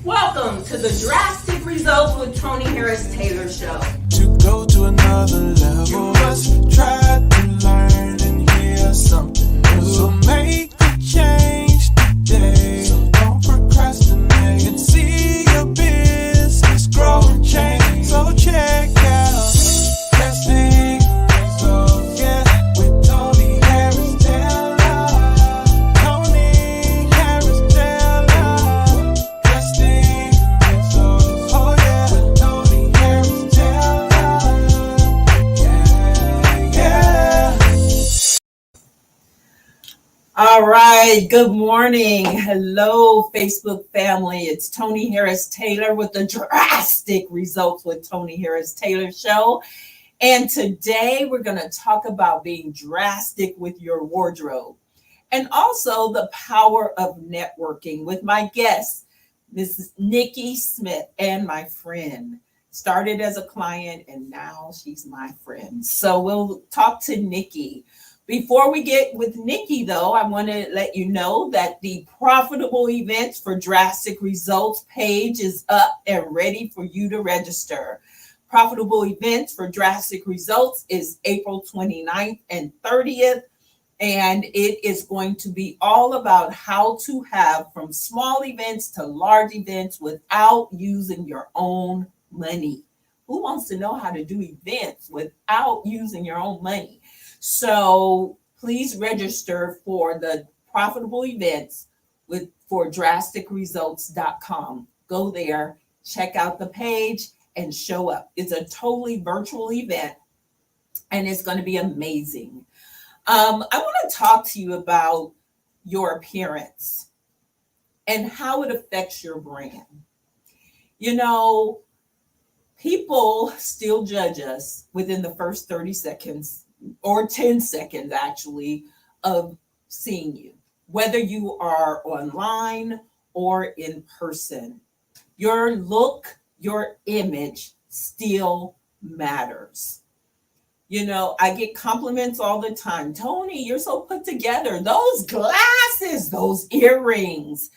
Welcome to the Drastic Results with Tony Harris Taylor show. To go to another level, you must try to learn and hear something new. So make a change today. So don't procrastinate and see your business grow and change. So check out Drastic Results, yeah, with Tony Harris Taylor. Tony Harris Taylor. Drastic Results, oh yeah, with Tony Harris Taylor. Yeah, yeah. All right, good morning. Hello, Facebook family. It's Tony Harris Taylor with the Drastic Results with Tony Harris Taylor show. And today we're going to talk about being drastic with your wardrobe and also the power of networking with my guest, Mrs. Nikki Smith, and my friend. Started as a client and now she's my friend. So we'll talk to Nikki. Before we get with Nikki, though, I want to let you know that the Profitable Events for Drastic Results page is up and ready for you to register. Profitable Events for Drastic Results is April 29th and 30th, and it is going to be all about how to have from small events to large events without using your own money. Who wants to know how to do events without using your own money? So please register for the Profitable Events for drasticresults.com. Go there, check out the page, and show up. It's a totally virtual event, and it's going to be amazing. I want to talk to you about your appearance and how it affects your brand. You know, people still judge us within the first 30 seconds or 10 seconds actually of seeing you, whether you are online or in person. Your look, your image still matters. You know, I get compliments all the time. Tony, you're so put together. Those glasses, those earrings.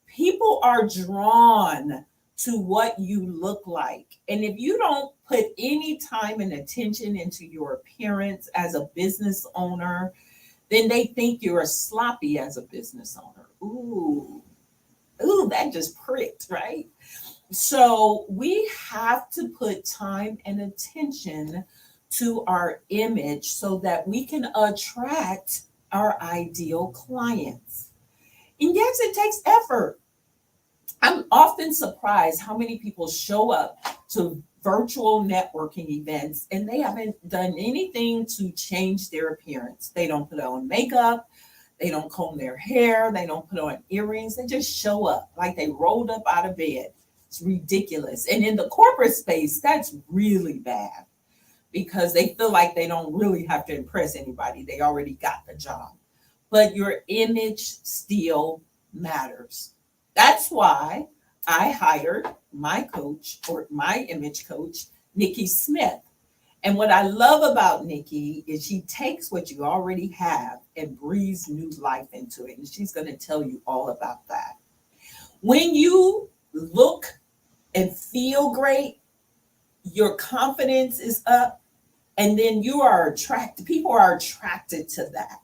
People are drawn to what you look like. And if you don't put any time and attention into your appearance as a business owner, then they think you're sloppy as a business owner. Ooh, that just pricked, right? So we have to put time and attention to our image so that we can attract our ideal clients. And yes, it takes effort. I'm often surprised how many people show up to virtual networking events and they haven't done anything to change their appearance. They don't put on makeup, they don't comb their hair, they don't put on earrings. They just show up like they rolled up out of bed. It's ridiculous. And in the corporate space, that's really bad because they feel like they don't really have to impress anybody. They already got the job. But your image still matters. That's why I hired my coach or my image coach, Nikki Smith. And what I love about Nikki is she takes what you already have and breathes new life into it. And she's going to tell you all about that. When you look and feel great, your confidence is up, and then you are attracted. People are attracted to that.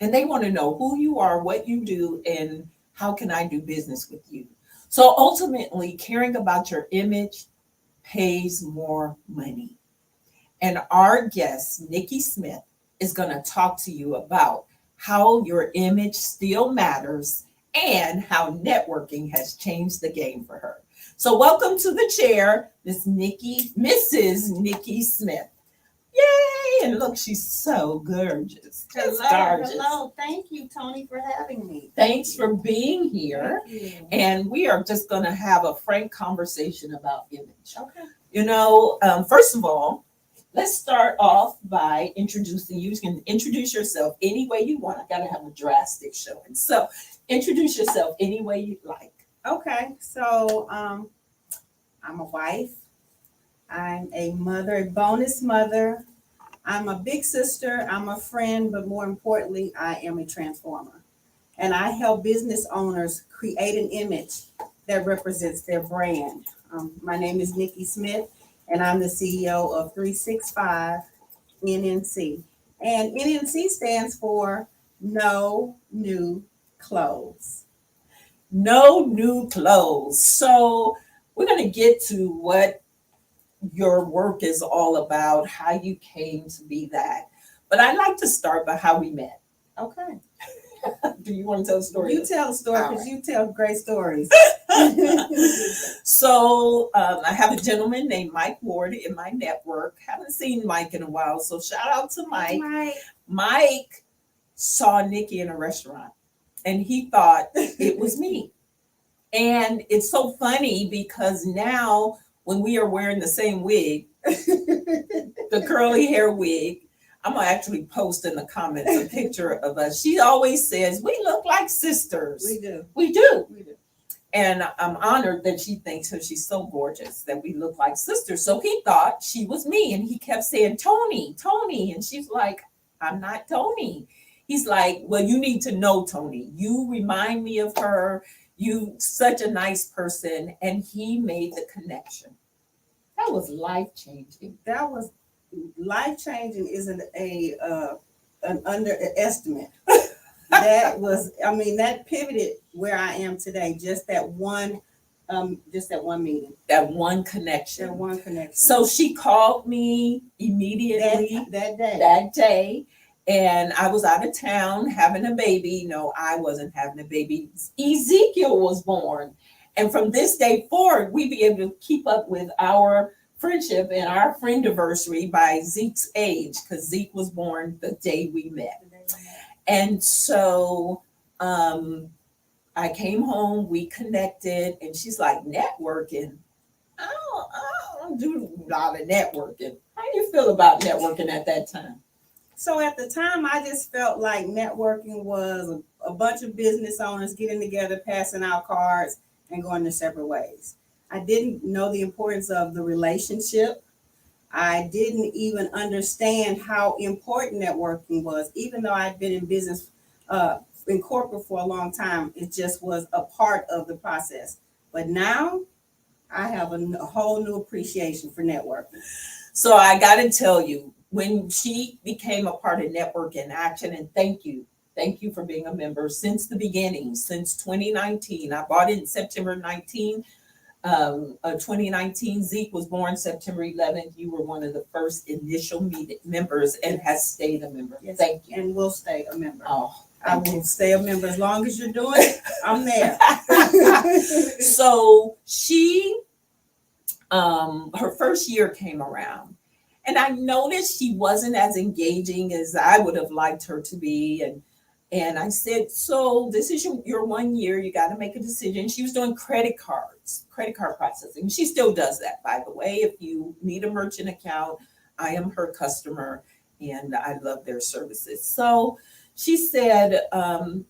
And they want to know who you are, what you do, and how can I do business with you? So ultimately, caring about your image pays more money. And our guest, Nikki Smith, is going to talk to you about how your image still matters and how networking has changed the game for her. So welcome to the chair, Mrs. Nikki Smith. Yay! And look, she's so gorgeous. Hello. Thank you, Tony, for having me. Thanks for being here. And we are just going to have a frank conversation about image. Okay. You know, first of all, let's start off by introducing you. You can introduce yourself any way you want. I got to have a drastic showing. So introduce yourself any way you like. Okay. So I'm a wife. I'm a mother, a bonus mother. I'm a big sister. I'm a friend, but more importantly, I am a transformer. And I help business owners create an image that represents their brand. My name is Nikki Smith, and I'm the CEO of 365 NNC. And NNC stands for No New Clothes. No new clothes. So we're going to get to what your work is all about, how you came to be that. But I'd like to start by how we met. Okay. Do you want to tell the story? You tell a story All because right. you tell great stories. So I have a gentleman named Mike Ward in my network. Haven't seen Mike in a while, so shout out to Mike. Mike saw Nikki in a restaurant, and he thought it was me. And it's so funny because now when we are wearing the same wig, the curly hair wig, I'm gonna actually post in the comments a picture of us. She always says we look like sisters. We do. We do. We do. And I'm honored that she thinks her she's so gorgeous that we look like sisters. So he thought she was me, and he kept saying, Tony, Tony. And she's like, I'm not Tony. He's like, well, you need to know Tony. You remind me of her. You such a nice person. And he made the connection. That was life-changing. That was life-changing. Isn't an underestimate. That was, I mean, that pivoted where I am today. Just that one meeting. That one connection. That one connection. So she called me immediately that day. And I was out of town having a baby. No, I wasn't having a baby. Ezekiel was born. And from this day forward, we be able to keep up with our friendship and our friend anniversary by Zeke's age, because Zeke was born the day we met. And so I came home, we connected, and she's like, networking? I don't do a lot of networking. How do you feel about networking at that time? So at the time, I just felt like networking was a bunch of business owners getting together, passing out cards, and going their separate ways. I didn't know the importance of the relationship. I didn't even understand how important networking was, even though I'd been in business, in corporate for a long time. It just was a part of the process. But now I have a whole new appreciation for networking. So I got to tell you, when she became a part of Network in Action, and thank you for being a member since the beginning, since 2019. I bought it in September 19. 2019. Zeke was born September 11th. You were one of the first initial members and has stayed a member. Yes, thank you. And will stay a member. Oh, I will stay a member as long as you're doing it. I'm there. So she, her first year came around, and I noticed she wasn't as engaging as I would have liked her to be. And I said, so this is your 1 year. You got to make a decision. She was doing credit card processing. She still does that, by the way. If you need a merchant account, I am her customer, and I love their services. So she said, I'm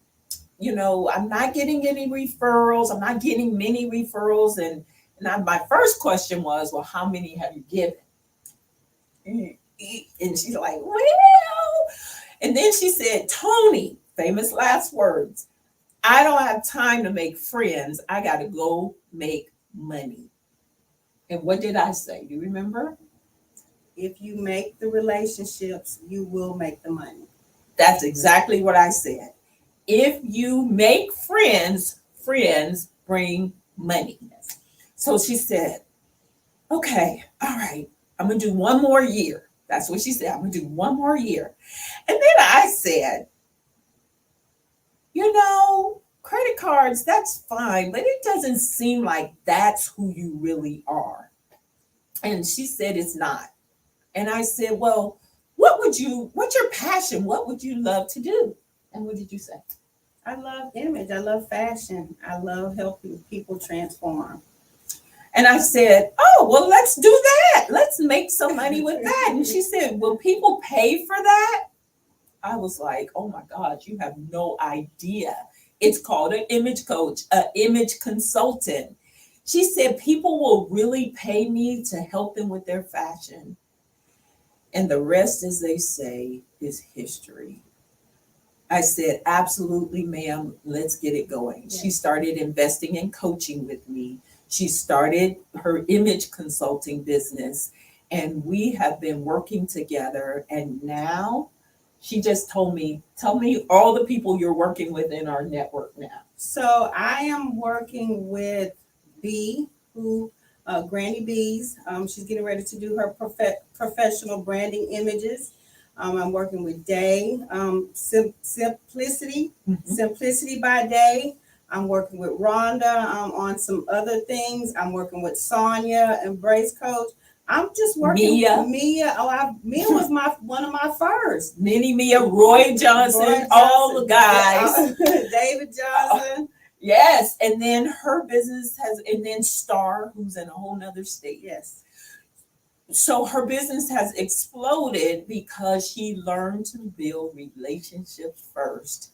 not getting any referrals. I'm not getting many referrals. And my first question was, well, how many have you given? And she's like, well, and then she said, Tony, famous last words, I don't have time to make friends. I got to go make money. And what did I say? Do you remember? If you make the relationships, you will make the money. That's exactly what I said. If you make friends, friends bring money. So she said, okay, all right, I'm going to do 1 more year. That's what she said. I'm going to do 1 more year. And then I said, credit cards, that's fine, but it doesn't seem like that's who you really are. And she said, it's not. And I said, well, what's your passion? What would you love to do? And what did you say? I love image. I love fashion. I love helping people transform. And I said, oh, well, let's do that. Let's make some money with that. And she said, will people pay for that? I was like, oh my God, you have no idea. It's called an image coach, an image consultant. She said, people will really pay me to help them with their fashion. And the rest, as they say, is history. I said, absolutely, ma'am, let's get it going. Yeah. She started investing in coaching with me. She started her image consulting business, and we have been working together. And now she just told me, tell me all the people you're working with in our network now. So I am working with B, who Granny B's. She's getting ready to do her professional branding images. I'm working with Day, Simplicity, Mhm. Simplicity by Day. I'm working with Rhonda on some other things. I'm working with Sonia, Embrace Coach. I'm just working Mia. Mia. Mia was one of my first. Mini Mia, Roy Johnson, Roy all the Johnson, guys. David Johnson. Yes, and then her business has, and then Star, who's in a whole nother state. Yes. So her business has exploded because she learned to build relationships first,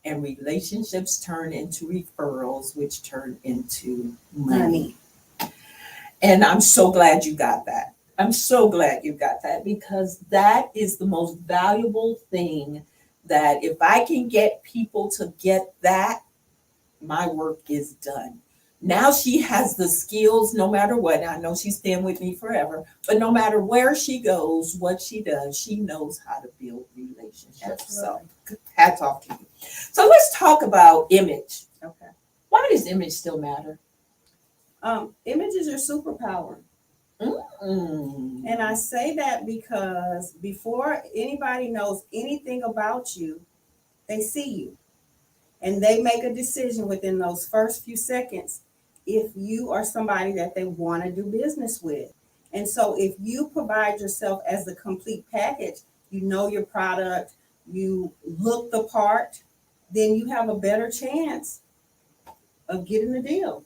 and relationships turn into referrals, which turn into money. And I'm so glad you got that. I'm so glad you got that, because that is the most valuable thing, that if I can get people to get that, my work is done. Now she has the skills no matter what. I know she's staying with me forever, but no matter where she goes, what she does, she knows how to build relationships. Absolutely. So hats off to you. So let's talk about image. Okay. Why does image still matter? Image is your superpower. And I say that because before anybody knows anything about you, they see you. And they make a decision within those first few seconds if you are somebody that they want to do business with. And so if you provide yourself as the complete package, you know your product, you look the part, then you have a better chance of getting the deal.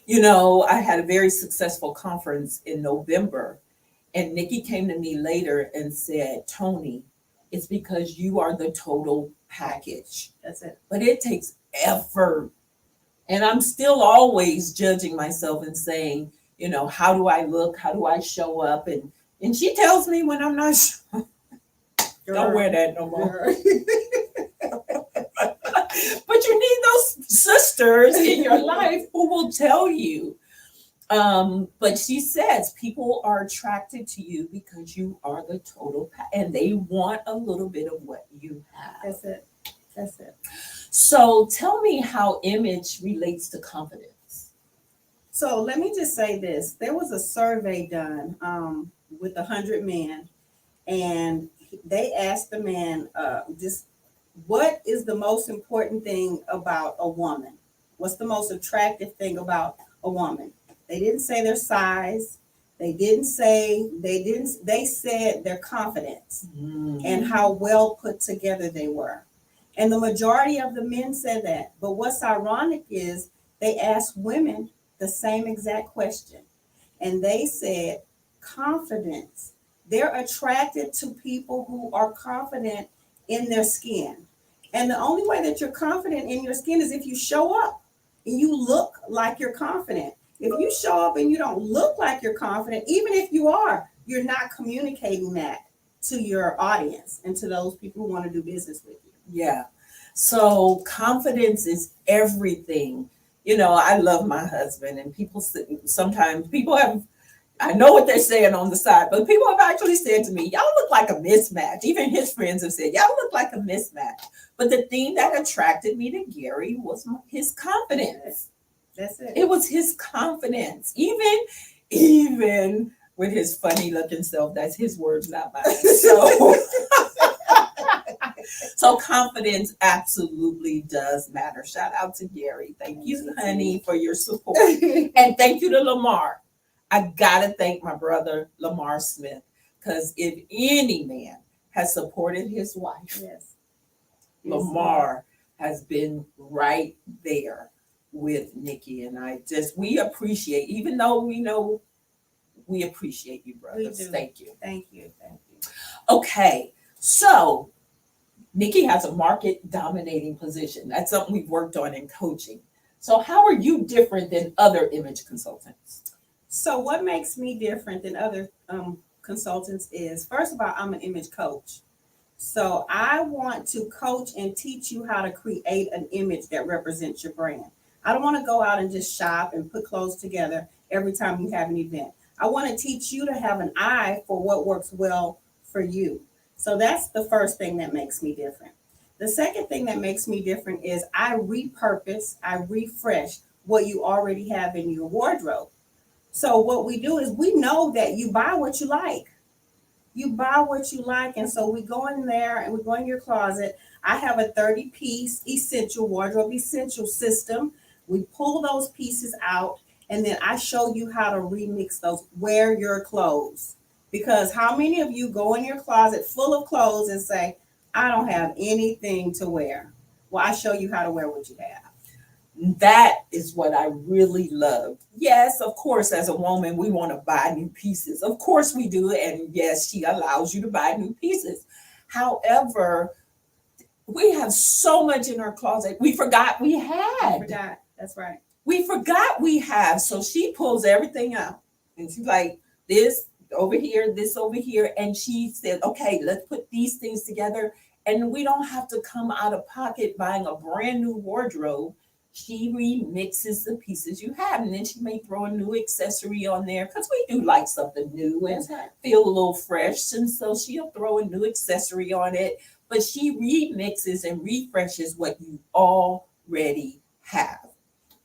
You know, I had a very successful conference in November, and Nikki came to me later and said, Tony, it's because you are the total package. That's it. But it takes effort. And I'm still always judging myself and saying, you know, how do I look? How do I show up? And she tells me when I'm not sure. Don't wear that no more. But you need those sisters in your life who will tell you. But she says people are attracted to you because you are the total and they want a little bit of what you have. That's it. That's it. So tell me how image relates to confidence. So let me just say this. There was a survey done with 100 men, and they asked the man just what is the most important thing about a woman? What's the most attractive thing about a woman? They didn't say their size. They said their confidence and how well put together they were. And the majority of the men said that. But what's ironic is they asked women the same exact question. And they said confidence. They're attracted to people who are confident in their skin. And the only way that you're confident in your skin is if you show up and you look like you're confident. If you show up and you don't look like you're confident, even if you are, you're not communicating that to your audience and to those people who want to do business with you. Yeah. So confidence is everything. You know, I love my husband, and sometimes people have, I know what they're saying on the side, but people have actually said to me, y'all look like a mismatch. Even his friends have said, y'all look like a mismatch. But the thing that attracted me to Gary was his confidence. That's it. It was his confidence. Even with his funny looking self, that's his words, not mine. So confidence absolutely does matter. Shout out to Gary. Thank you, honey, for your support. And thank you to Lamar. I gotta thank my brother, Lamar Smith, because if any man has supported his wife, Yes. Lamar has been right there with Nikki. And we appreciate, even though we know, we appreciate you, brothers. We do. Thank you. Thank you. Thank you. Okay, so Nikki has a market dominating position. That's something we've worked on in coaching. So how are you different than other image consultants? So what makes me different than other consultants is, first of all, I'm an image coach. So I want to coach and teach you how to create an image that represents your brand. I don't want to go out and just shop and put clothes together every time you have an event. I want to teach you to have an eye for what works well for you. So that's the first thing that makes me different. The second thing that makes me different is I repurpose, I refresh what you already have in your wardrobe. So what we do is we know that you buy what you like. You buy what you like. And so we go in there and we go in your closet. I have a 30-piece essential wardrobe essential system. We pull those pieces out and then I show you how to remix those. Wear your clothes. Because how many of you go in your closet full of clothes and say, I don't have anything to wear? Well, I show you how to wear what you have. That is what I really love. Yes, of course, as a woman, we want to buy new pieces. Of course we do. And yes, she allows you to buy new pieces. However, we have so much in our closet. We forgot we had. I forgot. That's right. We forgot we have. So she pulls everything out. And she's like, this over here, this over here. And she said, okay, let's put these things together. And we don't have to come out of pocket buying a brand new wardrobe. She remixes the pieces you have, and then she may throw a new accessory on there because we do like something new and feel a little fresh. And so she'll throw a new accessory on it, but she remixes and refreshes what you already have.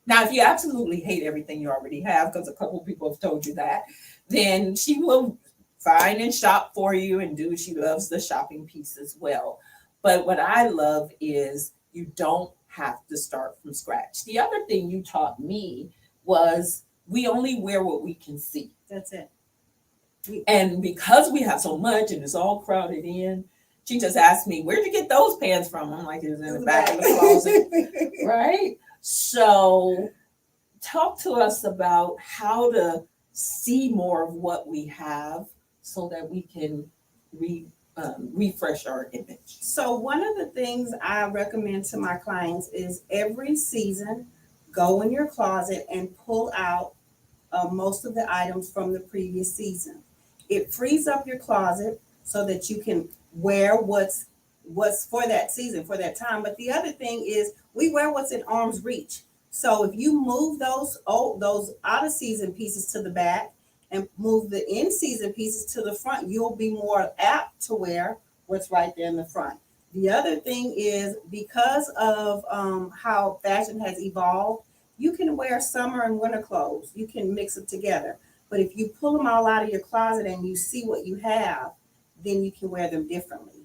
Now, if you absolutely hate everything you already have, because a couple of people have told you that, then she will find and shop for you and do. She loves the shopping piece as well. But what I love is you don't have to start from scratch. The other thing you taught me was we only wear what we can see. That's it. And because we have so much and it's all crowded in, she just asked me, where'd you get those pants from? I'm like, it's in the back of the closet. Right? So talk to us about how to see more of what we have so that we can refresh our image. So one of the things I recommend to my clients is every season, go in your closet and pull out most of the items from the previous season. It frees up your closet so that you can wear what's for that season, for that time. But the other thing is we wear what's in arm's reach. So if you move those out of season pieces to the back and move the in-season pieces to the front, you'll be more apt to wear what's right there in the front. The other thing is because of how fashion has evolved, you can wear summer and winter clothes. You can mix them together. But if you pull them all out of your closet and you see what you have, then you can wear them differently.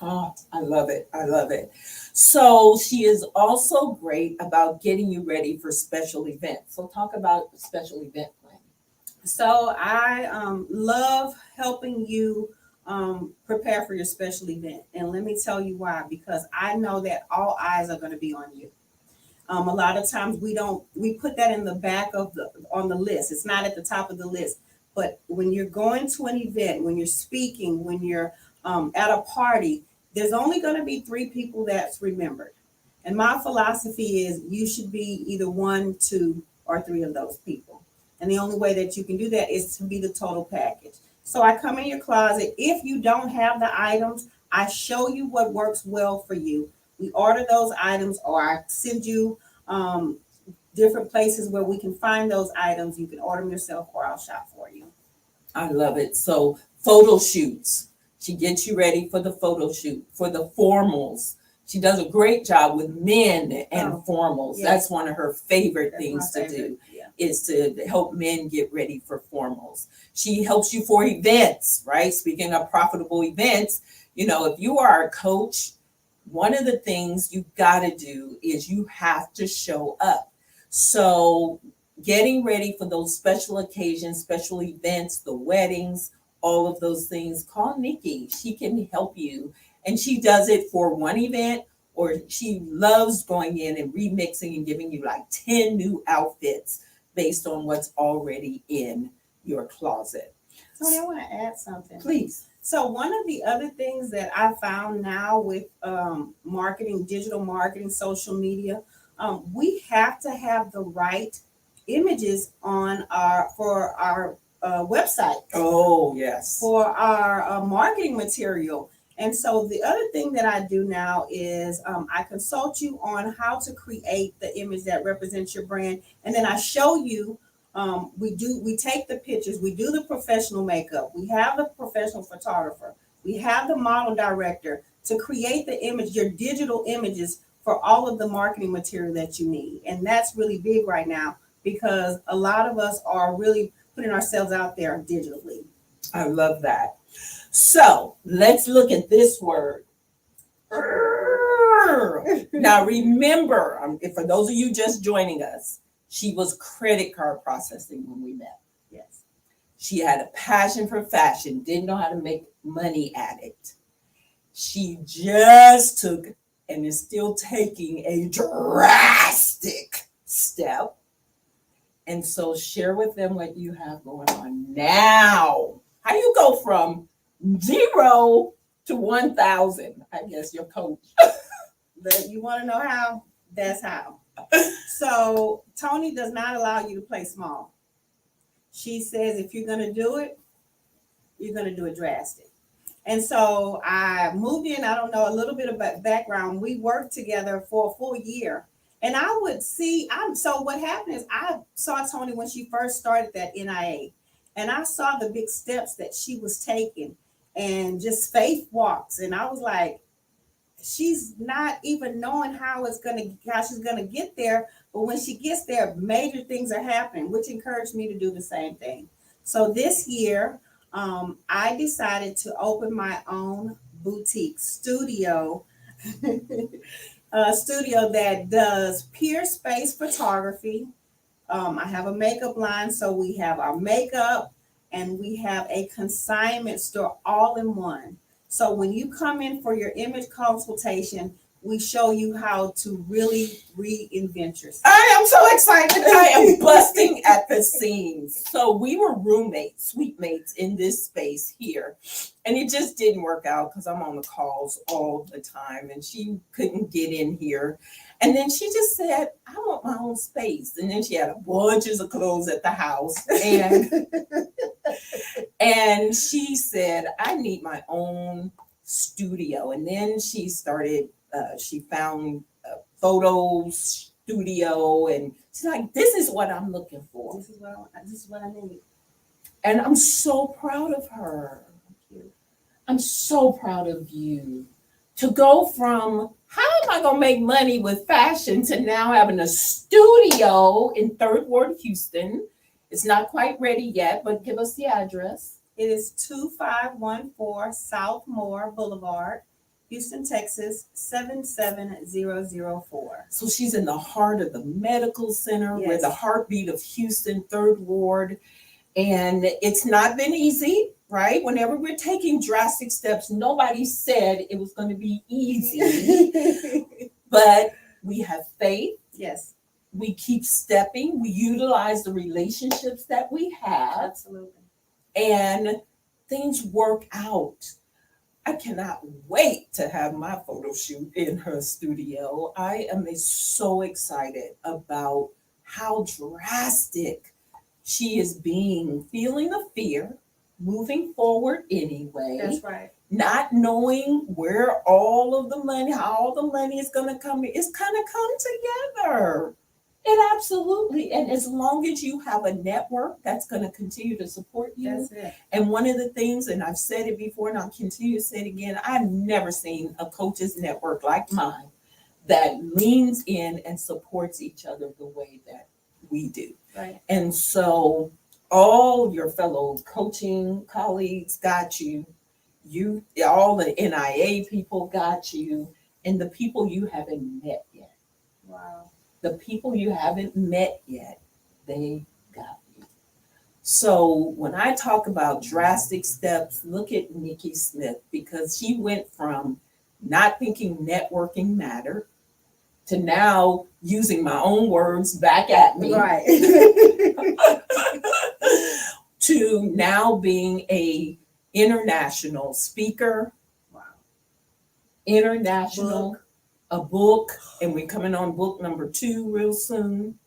Oh, I love it. I love it. So she is also great about getting you ready for special events. So talk about special event planning. So I love helping you prepare for your special event. And let me tell you why, because I know that all eyes are going to be on you. A lot of times we put that in the back on the list. It's not at the top of the list. But when you're going to an event, when you're speaking, when you're at a party, there's only going to be 3 people that's remembered. And my philosophy is you should be either 1, 2, or 3 of those people. And the only way that you can do that is to be the total package. So I come in your closet. If you don't have the items, I show you what works well for you. We order those items, or I send you different places where we can find those items. You can order them yourself, or I'll shop for you. I love it. So photo shoots. She gets you ready for the photo shoot, for the formals. She does a great job with men and formals. Yes. That's one of her favorite things to do, is to help men get ready for formals. She helps you for events, right? Speaking of profitable events, if you are a coach, one of the things you've got to do is you have to show up. So getting ready for those special occasions, special events, the weddings, all of those things, call Nikki. She can help you. And she does it for one event, or she loves going in and remixing and giving you like 10 new outfits based on what's already in your closet. Tony, I want to add something. Please. So one of the other things that I found now with marketing, digital marketing, social media, we have to have the right images on for our website. Oh, yes. For our marketing material. And so the other thing that I do now is I consult you on how to create the image that represents your brand, and then I show you. We take the pictures, we do the professional makeup, we have the professional photographer, we have the model director to create the image, your digital images for all of the marketing material that you need. And that's really big right now because a lot of us are really putting ourselves out there digitally. I love that. So let's look at this word. Now remember, for those of you just joining us, she was credit card processing when we met. Yes. She had a passion for fashion, didn't know how to make money at it. She just took and is still taking a drastic step. And so share with them what you have going on now. How you go from 0 to 1,000? I guess your coach. But you want to know how? That's how. So Tony does not allow you to play small. She says if you're going to do it, you're going to do it drastic. And so I moved in. I don't know a little bit about background. We worked together for a full year. And I would see, so what happened is I saw Tony when she first started that NIA. And I saw the big steps that she was taking and just faith walks. And I was like, she's not even knowing how she's gonna get there. But when she gets there, major things are happening, which encouraged me to do the same thing. So this year, I decided to open my own boutique studio, a studio that does pure space photography. I have a makeup line, so we have our makeup and we have a consignment store all in one. So when you come in for your image consultation, we show you how to really reinvent yourself. I am so excited. I am busting at the seams. So we were roommates, suite mates in this space here. And it just didn't work out because I'm on the calls all the time and she couldn't get in here. And then she just said, I want my own space. And then she had a bunches of clothes at the house. And she said, I need my own studio. And then she started, she found a photo studio and she's like, this is what I'm looking for. This is what I need. And I'm so proud of her. I'm so proud of you to go from how am I going to make money with fashion to now having a studio in 3rd Ward, Houston. It's not quite ready yet, but give us the address. It is 2514 South Moore Boulevard, Houston, Texas, 77004. So she's in the heart of the medical center, Yes. where the heartbeat of Houston, 3rd Ward. And it's not been easy, right? Whenever we're taking drastic steps, nobody said it was going to be easy. But we have faith. Yes. We keep stepping. We utilize the relationships that we have. Absolutely. And things work out. I cannot wait to have my photo shoot in her studio. I am so excited about how drastic she is being, feeling the fear, moving forward anyway. That's right. Not knowing where all of the money, how all the money is going to come in. It's going to come together. It absolutely. And as long as you have a network that's going to continue to support you. That's it. And one of the things, and I've said it before and I'll continue to say it again, I've never seen a coaches network like mine that leans in and supports each other the way that we do. Right. And so all your fellow coaching colleagues got you. You, all the NIA people got you, and the people you haven't met yet. Wow. The people you haven't met yet, they got you. So when I talk about drastic steps, look at Nikki Smith, because she went from not thinking networking mattered to now using my own words back at me. Right. To now being a international speaker. Wow. International. A book, and we're coming on book number 2 real soon.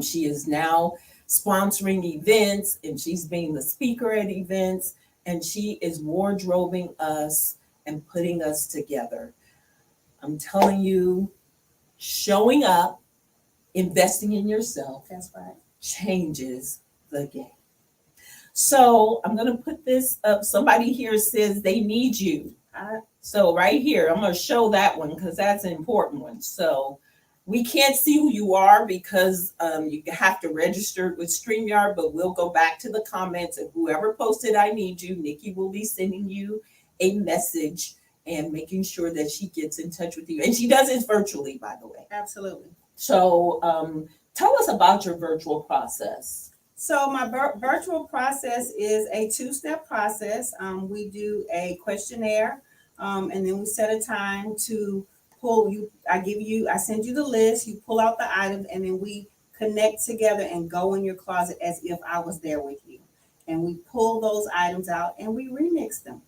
She is now sponsoring events, and she's being the speaker at events, and she is wardrobing us and putting us together. I'm telling you, showing up, investing in yourself, That's right. changes the game. So I'm going to put this up. Somebody here says they need you. So right here, I'm going to show that one because that's an important one. So we can't see who you are because you have to register with StreamYard, but we'll go back to the comments, and whoever posted I need you, Nikki will be sending you a message and making sure that she gets in touch with you. And she does it virtually, by the way. Absolutely. So tell us about your virtual process. So my virtual process is a 2-step process. We do a questionnaire, and then we set a time to pull you. I send you the list, you pull out the items, and then we connect together and go in your closet as if I was there with you. And we pull those items out and we remix them.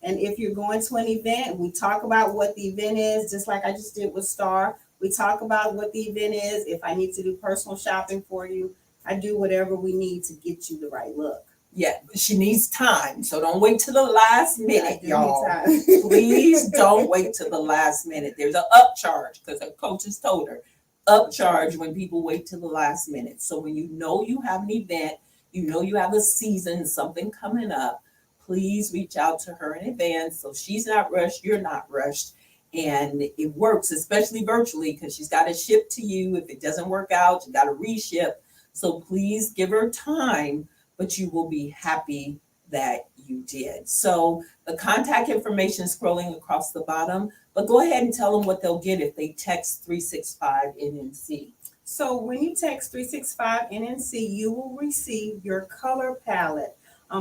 And if you're going to an event, we talk about what the event is, just like I just did with Star. We talk about what the event is. If I need to do personal shopping for you, I do whatever we need to get you the right look. Yeah, she needs time. So don't wait till the last minute, y'all. Time. Please don't wait till the last minute. There's an upcharge because her coaches told her upcharge when people wait till the last minute. So when you know you have an event, you know you have a season, something coming up, please reach out to her in advance so she's not rushed, you're not rushed. And it works, especially virtually, because she's got to ship to you. If it doesn't work out, you got to reship. So please give her time, but you will be happy that you did. So the contact information is scrolling across the bottom, but go ahead and tell them what they'll get if they text 365NNC. So when you text 365NNC, you will receive your color palette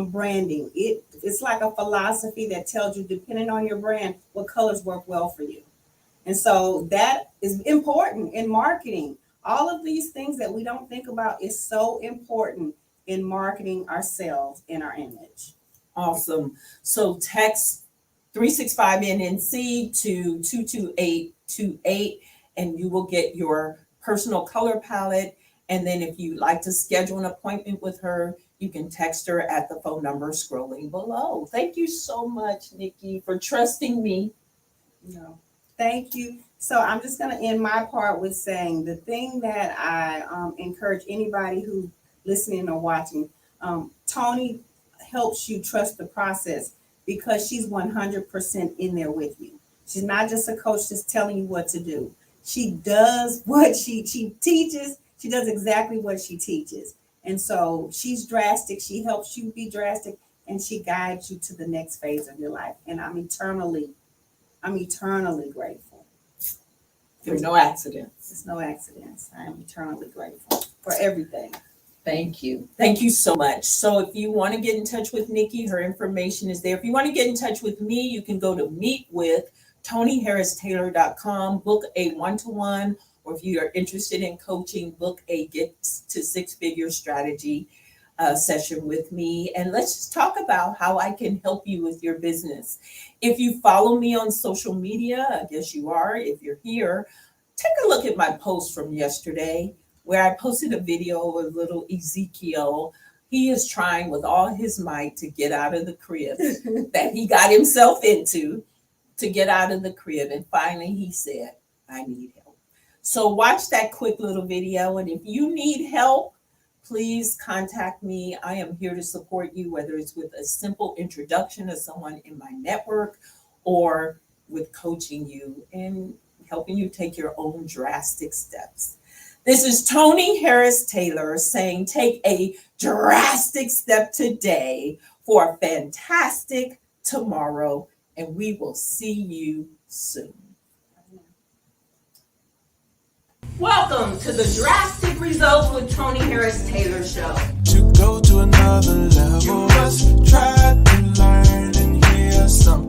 branding. It's like a philosophy that tells you, depending on your brand, what colors work well for you. And so that is important in marketing. All of these things that we don't think about is so important in marketing ourselves and our image. Awesome. So text 365NNC to 22828 and you will get your personal color palette. And then if you'd like to schedule an appointment with her, you can text her at the phone number scrolling below. Thank you so much, Nikki, for trusting me. No, thank you. So I'm just going to end my part with saying the thing that I encourage anybody who's listening or watching, Tony helps you trust the process because she's 100% in there with you. She's not just a coach just telling you what to do. She does what she teaches. She does exactly what she teaches. And so she's drastic. She helps you be drastic, and she guides you to the next phase of your life. And I'm eternally grateful. There's no accidents. There's no accidents. I am eternally grateful for everything. Thank you. Thank you so much. So if you want to get in touch with Nikki, her information is there. If you want to get in touch with me, you can go to meetwithtonyharristaylor.com, book a one-to-one, or if you are interested in coaching, book a Get to Six Figure Strategy session with me. And let's just talk about how I can help you with your business. If you follow me on social media, I guess you are, if you're here, take a look at my post from yesterday where I posted a video of little Ezekiel. He is trying with all his might to get out of the crib that he got himself into, to get out of the crib. And finally he said, I need help. So watch that quick little video. And if you need help, please contact me. I am here to support you, whether it's with a simple introduction to someone in my network or with coaching you and helping you take your own drastic steps. This is Tony Harris Taylor saying, take a drastic step today for a fantastic tomorrow, and we will see you soon. Welcome to the Drastic Results with Tony Harris Taylor show. To go to another level, you must try to learn and hear something.